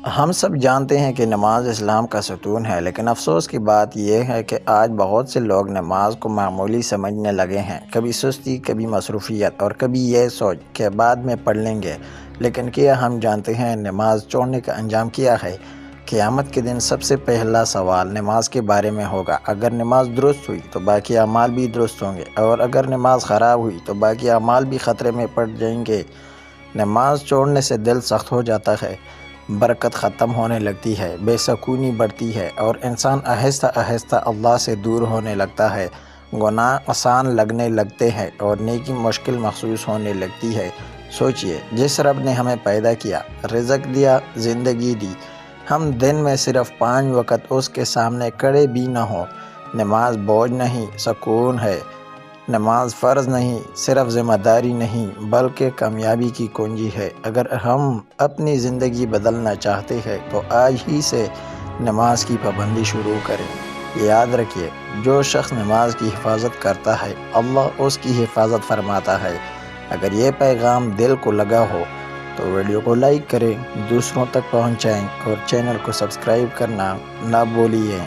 ہم سب جانتے ہیں کہ نماز اسلام کا ستون ہے، لیکن افسوس کی بات یہ ہے کہ آج بہت سے لوگ نماز کو معمولی سمجھنے لگے ہیں۔ کبھی سستی، کبھی مصروفیت اور کبھی یہ سوچ کہ بعد میں پڑھ لیں گے۔ لیکن کیا ہم جانتے ہیں نماز چھوڑنے کا انجام کیا ہے؟ قیامت کے دن سب سے پہلا سوال نماز کے بارے میں ہوگا۔ اگر نماز درست ہوئی تو باقی اعمال بھی درست ہوں گے، اور اگر نماز خراب ہوئی تو باقی اعمال بھی خطرے میں پڑ جائیں گے۔ نماز چھوڑنے سے دل سخت ہو جاتا ہے، برکت ختم ہونے لگتی ہے، بے سکونی بڑھتی ہے اور انسان آہستہ آہستہ اللہ سے دور ہونے لگتا ہے۔ گناہ آسان لگنے لگتے ہیں اور نیکی مشکل محسوس ہونے لگتی ہے۔ سوچئے، جس رب نے ہمیں پیدا کیا، رزق دیا، زندگی دی، ہم دن میں صرف 5 وقت اس کے سامنے کھڑے بھی نہ ہوں۔ نماز بوجھ نہیں، سکون ہے۔ نماز فرض نہیں، صرف ذمہ داری نہیں بلکہ کامیابی کی کنجی ہے۔ اگر ہم اپنی زندگی بدلنا چاہتے ہیں تو آج ہی سے نماز کی پابندی شروع کریں۔ یاد رکھیے، جو شخص نماز کی حفاظت کرتا ہے، اللہ اس کی حفاظت فرماتا ہے۔ اگر یہ پیغام دل کو لگا ہو تو ویڈیو کو لائک کریں، دوسروں تک پہنچائیں اور چینل کو سبسکرائب کرنا نہ بھولیے۔